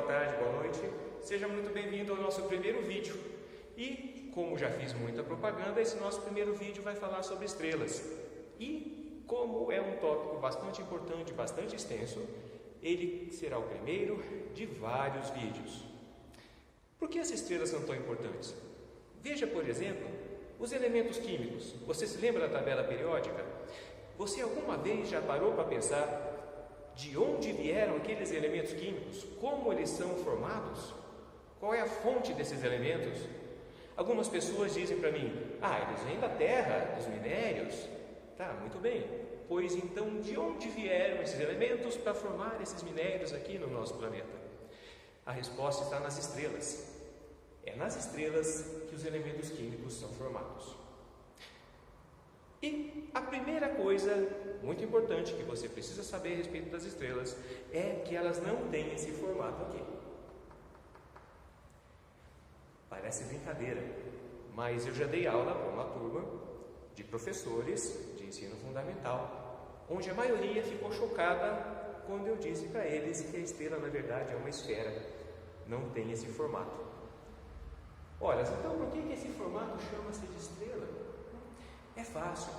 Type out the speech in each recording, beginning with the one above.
tarde, boa noite. Seja muito bem-vindo ao nosso primeiro vídeo. E, como já fiz muita propaganda, esse nosso primeiro vídeo vai falar sobre estrelas. E, como é um tópico bastante importante, bastante extenso, ele será o primeiro de vários vídeos. Por que as estrelas são tão importantes? Veja, por exemplo, os elementos químicos. Você se lembra da tabela periódica? Você alguma vez já parou para pensar de onde vieram aqueles elementos químicos? Como eles são formados? Qual é a fonte desses elementos? Algumas pessoas dizem para mim: eles vêm da terra, dos minérios. Tá, muito bem. Pois então, de onde vieram esses elementos para formar esses minérios aqui no nosso planeta? A resposta está nas estrelas. É nas estrelas que os elementos químicos são formados. E a primeira coisa muito importante que você precisa saber a respeito das estrelas é que elas não têm esse formato aqui. Parece brincadeira, mas eu já dei aula para uma turma de professores de ensino fundamental, onde a maioria ficou chocada quando eu disse para eles que a estrela na verdade é uma esfera, não tem esse formato. Olha, então por que esse formato chama-se de estrela? É fácil.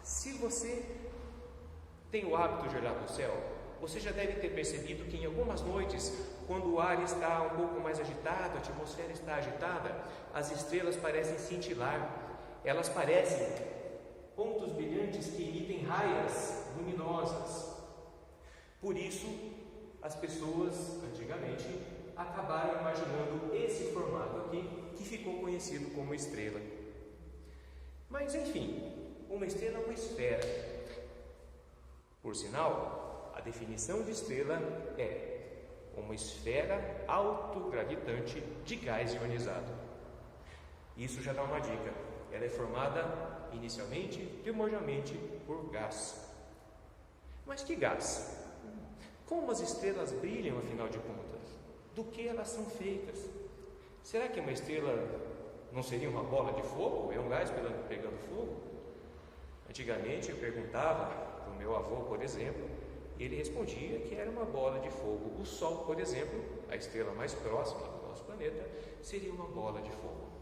Se você tem o hábito de olhar para o céu, você já deve ter percebido que em algumas noites, quando o ar está um pouco mais agitado, a atmosfera está agitada, as estrelas parecem cintilar. Elas parecem pontos brilhantes que emitem raias luminosas. Por isso, as pessoas, antigamente, acabaram imaginando esse formato aqui, que ficou conhecido como estrela. Mas, enfim, uma estrela é uma esfera. Por sinal, a definição de estrela é uma esfera autogravitante de gás ionizado. Isso já dá uma dica. Ela é formada inicialmente, primordialmente, por gás. Mas que gás? Como as estrelas brilham, afinal de contas? Do que elas são feitas? Será que uma estrela não seria uma bola de fogo? É um gás pegando fogo? Antigamente eu perguntava para o meu avô, por exemplo, e ele respondia que era uma bola de fogo. O Sol, por exemplo, a estrela mais próxima do nosso planeta, seria uma bola de fogo.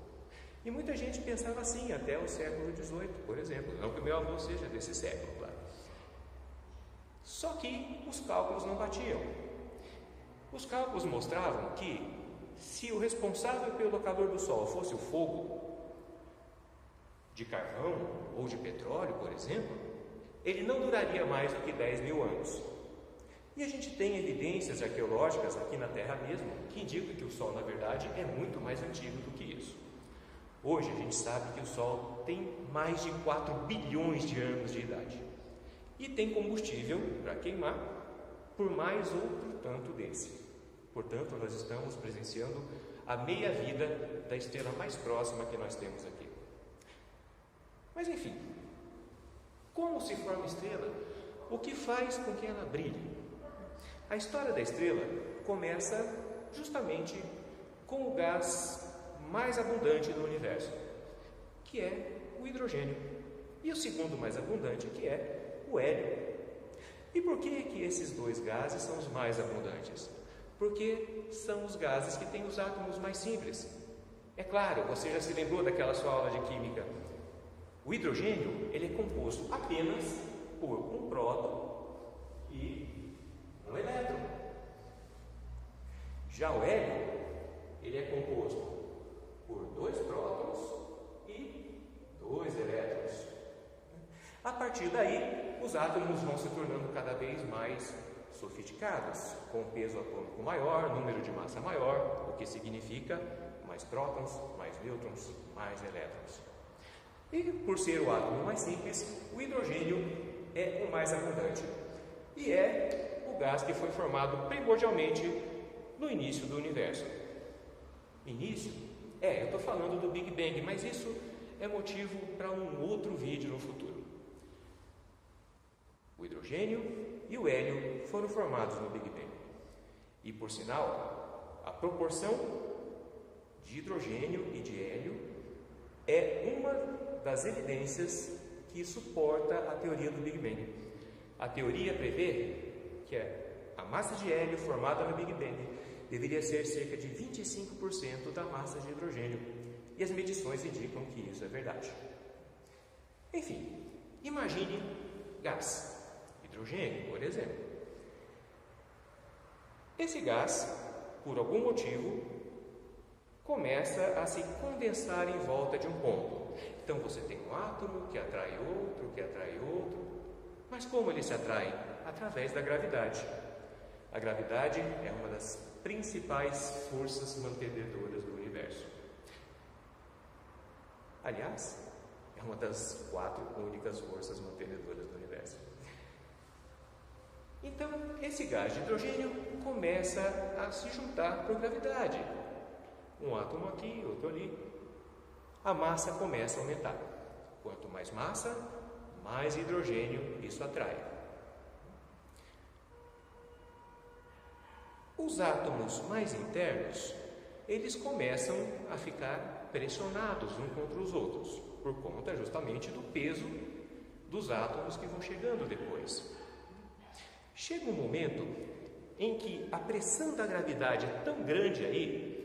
E muita gente pensava assim até o século XVIII, por exemplo. Não que o meu avô seja desse século, claro. Só que os cálculos não batiam. Os cálculos mostravam que, se o responsável pelo calor do Sol fosse o fogo de carvão ou de petróleo, por exemplo, ele não duraria mais do que 10 mil anos. E a gente tem evidências arqueológicas aqui na Terra mesmo que indicam que o Sol, na verdade, é muito mais antigo do que isso. Hoje a gente sabe que o Sol tem mais de 4 bilhões de anos de idade e tem combustível para queimar por mais outro tanto desse. Portanto, nós estamos presenciando a meia-vida da estrela mais próxima que nós temos aqui. Mas enfim, como se forma a estrela? O que faz com que ela brilhe? A história da estrela começa justamente com o gás mais abundante do universo, que é o hidrogênio, e o segundo mais abundante, que é o hélio. E por que esses dois gases são os mais abundantes? Porque são os gases que têm os átomos mais simples. É claro, você já se lembrou daquela sua aula de química. O hidrogênio, ele é composto apenas por um próton e um elétron. Já o hélio, ele é composto por 2 prótons e 2 elétrons. A partir daí, os átomos vão se tornando cada vez mais sofisticados, com peso atômico maior, número de massa maior, o que significa mais prótons, mais nêutrons, mais elétrons. E por ser o átomo mais simples, o hidrogênio é o mais abundante. E é o gás que foi formado primordialmente no início do universo. Início? Eu estou falando do Big Bang, mas isso é motivo para um outro vídeo no futuro. O hidrogênio e o hélio foram formados no Big Bang. E por sinal, a proporção de hidrogênio e de hélio é uma das evidências que suporta a teoria do Big Bang. A teoria prevê que a massa de hélio formada no Big Bang deveria ser cerca de 25% da massa de hidrogênio, e as medições indicam que isso é verdade. Enfim, imagine gás, hidrogênio, por exemplo. Esse gás, por algum motivo, começa a se condensar em volta de um ponto. Então você tem um átomo que atrai outro, que atrai outro. Mas como eles se atraem? Através da gravidade. A gravidade é uma das principais forças mantenedoras do universo. Aliás, é uma das 4 únicas forças mantenedoras do universo. Então, esse gás de hidrogênio começa a se juntar por gravidade. Um átomo aqui, outro ali. A massa começa a aumentar. Quanto mais massa, mais hidrogênio isso atrai. Os átomos mais internos, eles começam a ficar pressionados uns contra os outros, por conta justamente do peso dos átomos que vão chegando depois. Chega um momento em que a pressão da gravidade é tão grande aí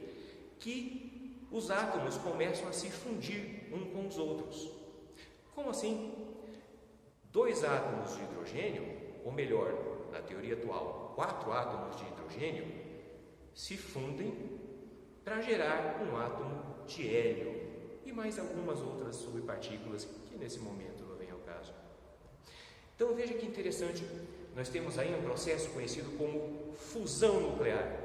que os átomos começam a se fundir uns com os outros. Como assim? 2 átomos de hidrogênio, ou melhor, na teoria atual, 4 átomos de hidrogênio, se fundem para gerar um átomo de hélio e mais algumas outras subpartículas que nesse momento não vem ao caso. Então veja que interessante, nós temos aí um processo conhecido como fusão nuclear.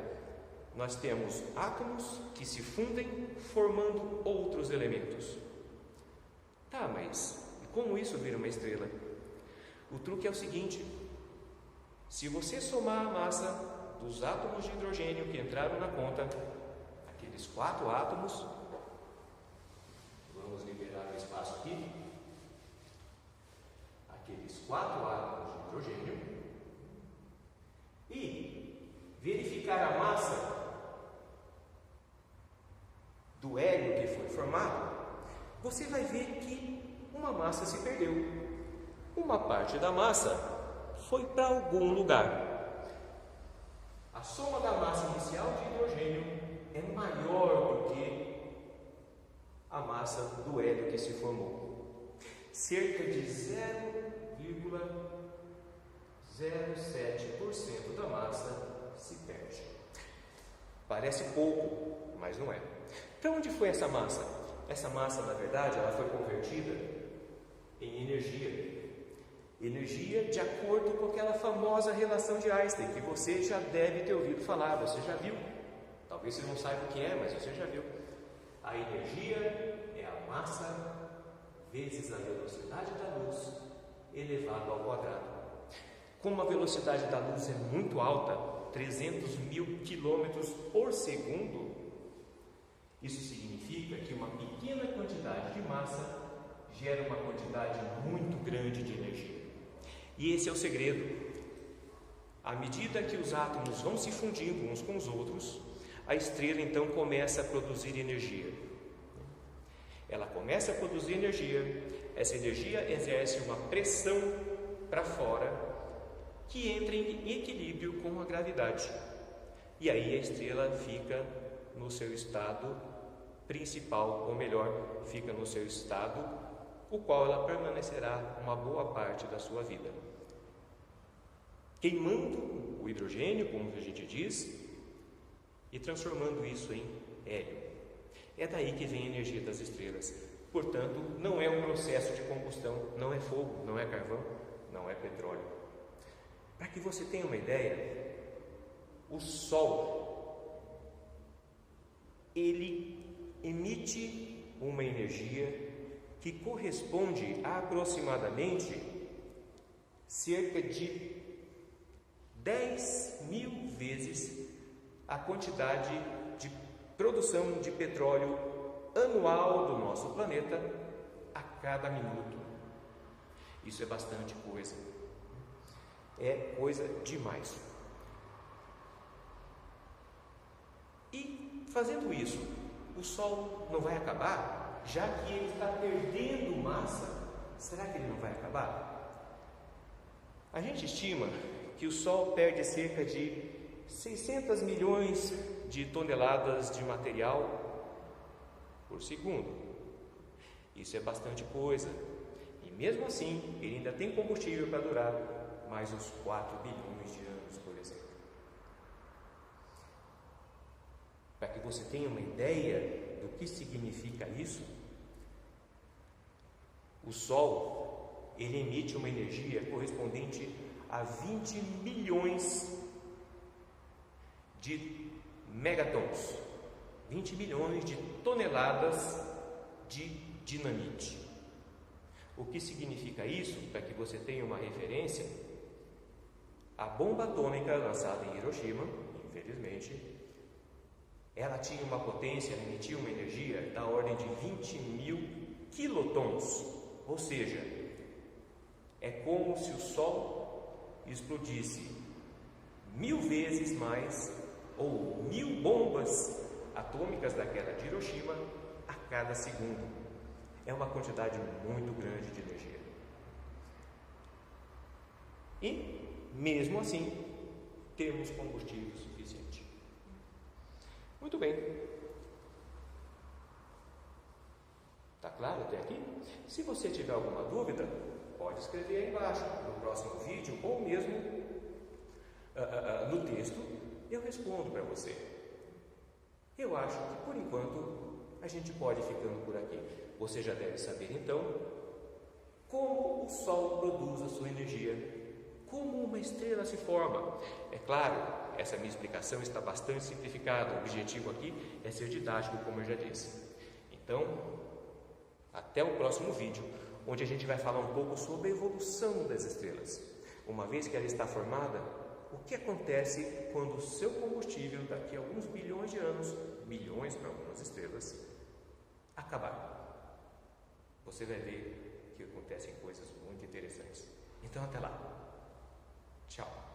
Nós temos átomos que se fundem formando outros elementos. Tá, mas como isso vira uma estrela? O truque é o seguinte: se você somar a massa dos átomos de hidrogênio que entraram na conta, aqueles 4 átomos, vamos liberar o espaço aqui, aqueles 4 átomos de hidrogênio, e verificar a massa do hélio que foi formado, você vai ver que uma massa se perdeu. Uma parte da massa foi para algum lugar. A soma da massa inicial de hidrogênio é maior do que a massa do hélio que se formou. Cerca de 0,07% da massa se perde. Parece pouco, mas não é. Para onde foi essa massa? Essa massa, na verdade, ela foi convertida em energia. Energia de acordo com aquela famosa relação de Einstein, que você já deve ter ouvido falar, você já viu. Talvez você não saiba o que é, mas você já viu. A energia é a massa vezes a velocidade da luz elevado ao quadrado. Como a velocidade da luz é muito alta, 300.000 quilômetros por segundo, isso significa que uma pequena quantidade de massa gera uma quantidade muito grande de energia. E esse é o segredo. À medida que os átomos vão se fundindo uns com os outros, a estrela então começa a produzir energia. Ela começa a produzir energia, essa energia exerce uma pressão para fora que entra em equilíbrio com a gravidade. E aí a estrela fica no seu estado principal, ou melhor, fica no seu estado, o qual ela permanecerá uma boa parte da sua vida. Queimando o hidrogênio, como a gente diz, e transformando isso em hélio. É daí que vem a energia das estrelas. Portanto, não é um processo de combustão, não é fogo, não é carvão, não é petróleo. Para que você tenha uma ideia, o Sol, ele emite uma energia que corresponde a aproximadamente cerca de 10.000 vezes a quantidade de produção de petróleo anual do nosso planeta a cada minuto. Isso é bastante coisa. É coisa demais. E fazendo isso, o Sol não vai acabar? Já que ele está perdendo massa, será que ele não vai acabar? A gente estima que o Sol perde cerca de 600 milhões de toneladas de material por segundo. Isso é bastante coisa. E mesmo assim, ele ainda tem combustível para durar mais uns 4 bilhões de anos, por exemplo. Para que você tenha uma ideia do que significa isso, o Sol, ele emite uma energia correspondente a 20 milhões de megatons, 20 milhões de toneladas de dinamite. O que significa isso? Para que você tenha uma referência, a bomba atômica lançada em Hiroshima, infelizmente, ela tinha uma potência, ela emitia uma energia da ordem de 20 mil quilotons, ou seja, é como se o Sol explodisse 1000 vezes mais, ou 1000 bombas atômicas daquela de Hiroshima a cada segundo. É uma quantidade muito grande de energia. E, mesmo assim, temos combustível suficiente. Muito bem. Está claro até aqui? Se você tiver alguma dúvida, pode escrever aí embaixo, no próximo vídeo, ou mesmo no texto, eu respondo para você. Eu acho que, por enquanto, a gente pode ir ficando por aqui. Você já deve saber, então, como o Sol produz a sua energia, como uma estrela se forma. É claro, essa minha explicação está bastante simplificada. O objetivo aqui é ser didático, como eu já disse. Então, até o próximo vídeo, onde a gente vai falar um pouco sobre a evolução das estrelas. Uma vez que ela está formada, o que acontece quando o seu combustível, daqui a alguns bilhões de anos, bilhões para algumas estrelas, acabar. Você vai ver que acontecem coisas muito interessantes. Então, até lá. Tchau.